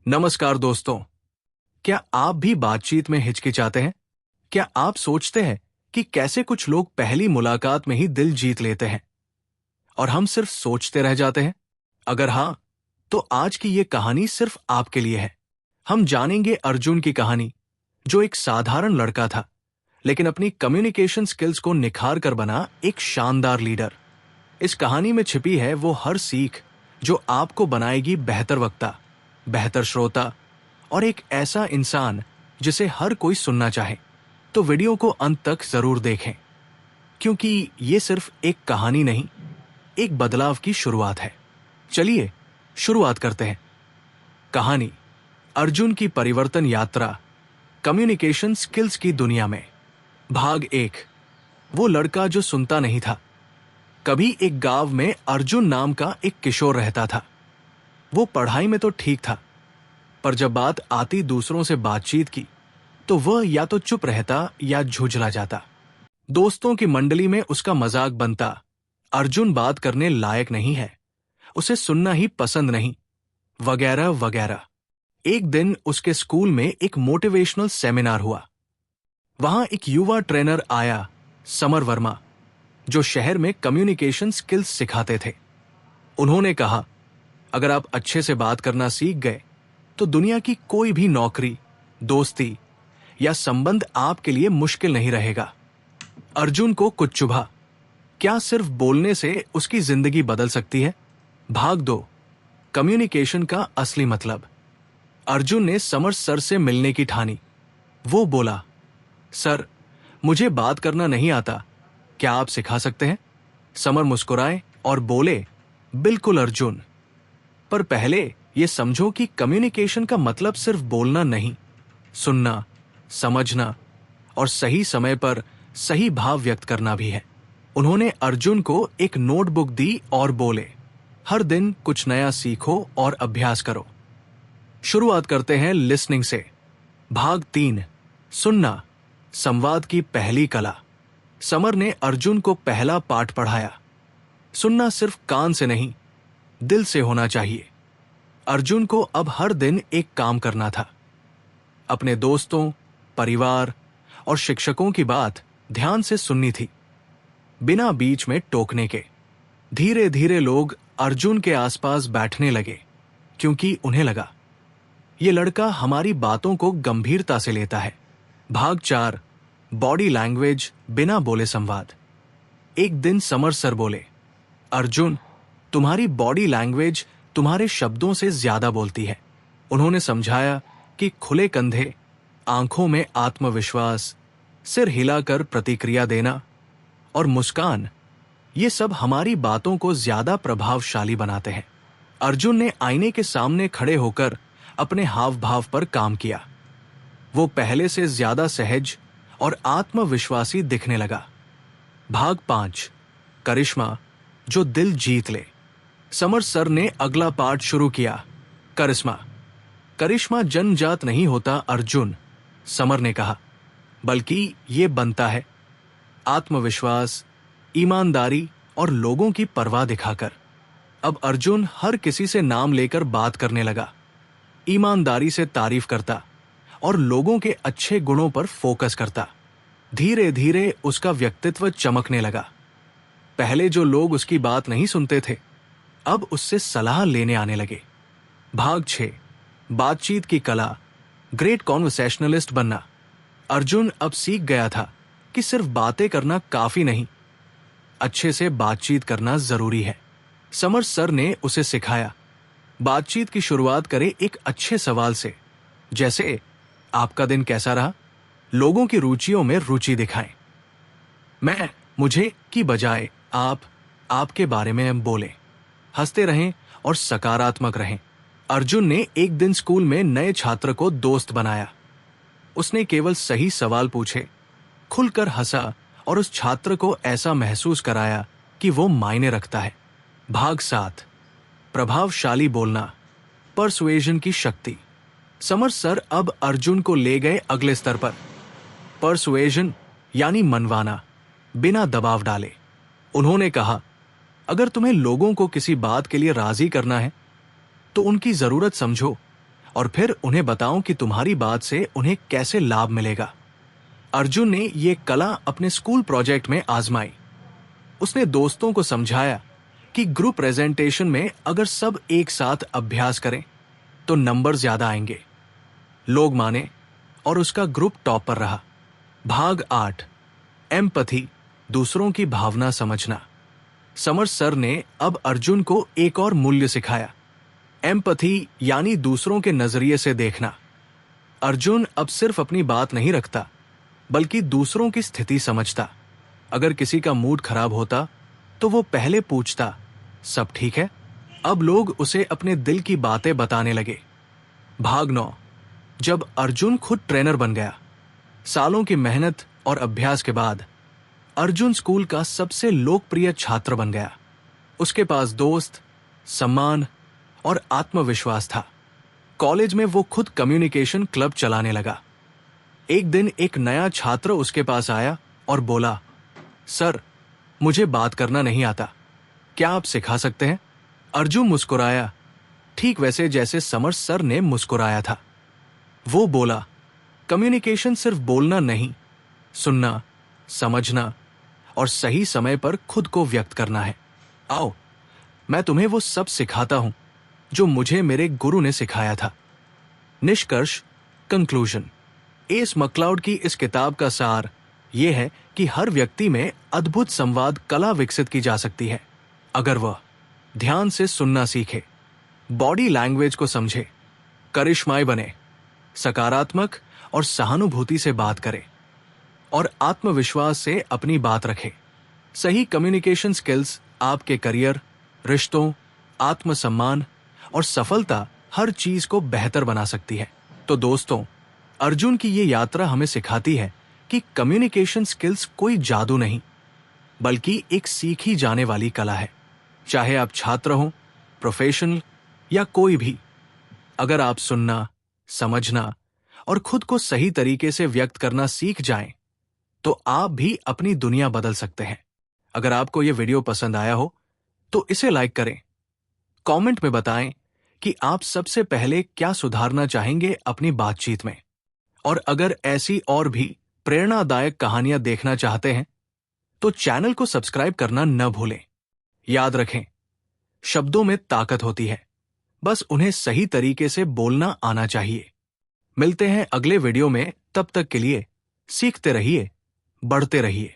नमस्कार दोस्तों। क्या आप भी बातचीत में हिचकिचाते हैं? क्या आप सोचते हैं कि कैसे कुछ लोग पहली मुलाकात में ही दिल जीत लेते हैं और हम सिर्फ सोचते रह जाते हैं? अगर हाँ, तो आज की ये कहानी सिर्फ आपके लिए है। हम जानेंगे अर्जुन की कहानी, जो एक साधारण लड़का था, लेकिन अपनी कम्युनिकेशन स्किल्स को निखार कर बना एक शानदार लीडर। इस कहानी में छिपी है वो हर सीख जो आपको बनाएगी बेहतर वक्ता, बेहतर श्रोता और एक ऐसा इंसान जिसे हर कोई सुनना चाहे। तो वीडियो को अंत तक जरूर देखें, क्योंकि ये सिर्फ एक कहानी नहीं, एक बदलाव की शुरुआत है। चलिए शुरुआत करते हैं। कहानी अर्जुन की परिवर्तन यात्रा, कम्युनिकेशन स्किल्स की दुनिया में। भाग 1। वो लड़का जो सुनता नहीं था। कभी एक गांव में अर्जुन नाम का एक किशोर रहता था। वो पढ़ाई में तो ठीक था, पर जब बात आती दूसरों से बातचीत की, तो वह या तो चुप रहता या झुंझला जाता। दोस्तों की मंडली में उसका मजाक बनता, अर्जुन बात करने लायक नहीं है, उसे सुनना ही पसंद नहीं, वगैरह वगैरह। एक दिन उसके स्कूल में एक मोटिवेशनल सेमिनार हुआ। वहां एक युवा ट्रेनर आया, समर वर्मा, जो शहर में कम्युनिकेशन स्किल्स सिखाते थे। उन्होंने कहा, अगर आप अच्छे से बात करना सीख गए तो दुनिया की कोई भी नौकरी, दोस्ती या संबंध आपके लिए मुश्किल नहीं रहेगा। अर्जुन को कुछ चुभा। क्या सिर्फ बोलने से उसकी जिंदगी बदल सकती है? भाग 2। कम्युनिकेशन का असली मतलब। अर्जुन ने समर सर से मिलने की ठानी। वो बोला, सर, मुझे बात करना नहीं आता, क्या आप सिखा सकते हैं? समर मुस्कुराए और बोले, बिल्कुल अर्जुन, पर पहले ये समझो कि कम्युनिकेशन का मतलब सिर्फ बोलना नहीं, सुनना, समझना और सही समय पर सही भाव व्यक्त करना भी है। उन्होंने अर्जुन को एक नोटबुक दी और बोले, हर दिन कुछ नया सीखो और अभ्यास करो। शुरुआत करते हैं लिसनिंग से। भाग 3। सुनना, संवाद की पहली कला। समर ने अर्जुन को पहला पाठ पढ़ाया। सुनना सिर्फ कान से नहीं, दिल से होना चाहिए। अर्जुन को अब हर दिन एक काम करना था, अपने दोस्तों, परिवार और शिक्षकों की बात ध्यान से सुननी थी, बिना बीच में टोकने के। धीरे धीरे लोग अर्जुन के आसपास बैठने लगे, क्योंकि उन्हें लगा ये लड़का हमारी बातों को गंभीरता से लेता है। भाग 4। बॉडी लैंग्वेज, बिना बोले संवाद। एक दिन समर सर बोले, अर्जुन, तुम्हारी बॉडी लैंग्वेज तुम्हारे शब्दों से ज्यादा बोलती है। उन्होंने समझाया कि खुले कंधे, आंखों में आत्मविश्वास, सिर हिलाकर प्रतिक्रिया देना और मुस्कान, ये सब हमारी बातों को ज्यादा प्रभावशाली बनाते हैं। अर्जुन ने आईने के सामने खड़े होकर अपने हाव भाव पर काम किया। वो पहले से ज्यादा सहज और आत्मविश्वासी दिखने लगा। भाग 5। करिश्मा, जो दिल जीत ले। समर सर ने अगला पाठ शुरू किया, करिश्मा। करिश्मा जन्मजात नहीं होता अर्जुन, समर ने कहा, बल्कि ये बनता है आत्मविश्वास, ईमानदारी और लोगों की परवाह दिखाकर। अब अर्जुन हर किसी से नाम लेकर बात करने लगा, ईमानदारी से तारीफ करता और लोगों के अच्छे गुणों पर फोकस करता। धीरे धीरे उसका व्यक्तित्व चमकने लगा। पहले जो लोग उसकी बात नहीं सुनते थे, अब उससे सलाह लेने आने लगे। भाग 6। बातचीत की कला, ग्रेट कॉन्वर्सेशनलिस्ट बनना। अर्जुन अब सीख गया था कि सिर्फ बातें करना काफी नहीं, अच्छे से बातचीत करना जरूरी है। समर सर ने उसे सिखाया, बातचीत की शुरुआत करे एक अच्छे सवाल से, जैसे आपका दिन कैसा रहा। लोगों की रुचियों में रुचि दिखाएं। मैं, मुझे की बजाय आप, आपके बारे में बोलें। हंसते रहें और सकारात्मक रहें। अर्जुन ने एक दिन स्कूल में नए छात्र को दोस्त बनाया। उसने केवल सही सवाल पूछे, खुलकर हंसा और उस छात्र को ऐसा महसूस कराया कि वो मायने रखता है। भाग 7। प्रभावशाली बोलना, परसुएजन की शक्ति। समर सर अब अर्जुन को ले गए अगले स्तर पर। परसुएजन यानी मनवाना, बिना दबाव डाले। उन्होंने कहा, अगर तुम्हें लोगों को किसी बात के लिए राजी करना है, तो उनकी जरूरत समझो और फिर उन्हें बताऊं कि तुम्हारी बात से उन्हें कैसे लाभ मिलेगा। अर्जुन ने ये कला अपने स्कूल प्रोजेक्ट में आजमाई। उसने दोस्तों को समझाया कि ग्रुप प्रेजेंटेशन में अगर सब एक साथ अभ्यास करें तो नंबर ज्यादा आएंगे। लोग माने और उसका ग्रुप टॉप पर रहा। भाग 8, एम्पैथी, दूसरों की भावना समझना। समर सर ने अब अर्जुन को एक और मूल्य सिखाया, एम्पैथी यानी दूसरों के नजरिए से देखना। अर्जुन अब सिर्फ अपनी बात नहीं रखता, बल्कि दूसरों की स्थिति समझता। अगर किसी का मूड खराब होता तो वो पहले पूछता, सब ठीक है? अब लोग उसे अपने दिल की बातें बताने लगे। भाग 9, जब अर्जुन खुद ट्रेनर बन गया। सालों की मेहनत और अभ्यास के बाद अर्जुन स्कूल का सबसे लोकप्रिय छात्र बन गया। उसके पास दोस्त, सम्मान और आत्मविश्वास था। कॉलेज में वो खुद कम्युनिकेशन क्लब चलाने लगा। एक दिन एक नया छात्र उसके पास आया और बोला, सर, मुझे बात करना नहीं आता, क्या आप सिखा सकते हैं? अर्जुन मुस्कुराया, ठीक वैसे जैसे समर सर ने मुस्कुराया था। वो बोला, कम्युनिकेशन सिर्फ बोलना नहीं, सुनना, समझना और सही समय पर खुद को व्यक्त करना है। आओ, मैं तुम्हें वो सब सिखाता हूं जो मुझे मेरे गुरु ने सिखाया था। निष्कर्ष, कंक्लूजन। एस मैकलाउड की इस किताब का सार यह है कि हर व्यक्ति में अद्भुत संवाद कला विकसित की जा सकती है, अगर वह ध्यान से सुनना सीखे, बॉडी लैंग्वेज को समझे, करिश्माई बने, सकारात्मक और सहानुभूति से बात करे और आत्मविश्वास से अपनी बात रखे। सही कम्युनिकेशन स्किल्स आपके करियर, रिश्तों, आत्मसम्मान और सफलता हर चीज को बेहतर बना सकती है। तो दोस्तों, अर्जुन की ये यात्रा हमें सिखाती है कि कम्युनिकेशन स्किल्स कोई जादू नहीं, बल्कि एक सीखी जाने वाली कला है। चाहे आप छात्र हो, प्रोफेशनल या कोई भी, अगर आप सुनना, समझना और खुद को सही तरीके से व्यक्त करना सीख जाएं, तो आप भी अपनी दुनिया बदल सकते हैं। अगर आपको यह वीडियो पसंद आया हो तो इसे लाइक करें, कमेंट में बताएं कि आप सबसे पहले क्या सुधारना चाहेंगे अपनी बातचीत में। और अगर ऐसी और भी प्रेरणादायक कहानियां देखना चाहते हैं तो चैनल को सब्सक्राइब करना न भूलें। याद रखें, शब्दों में ताकत होती है, बस उन्हें सही तरीके से बोलना आना चाहिए। मिलते हैं अगले वीडियो में, तब तक के लिए सीखते रहिए, बढ़ते रहिए।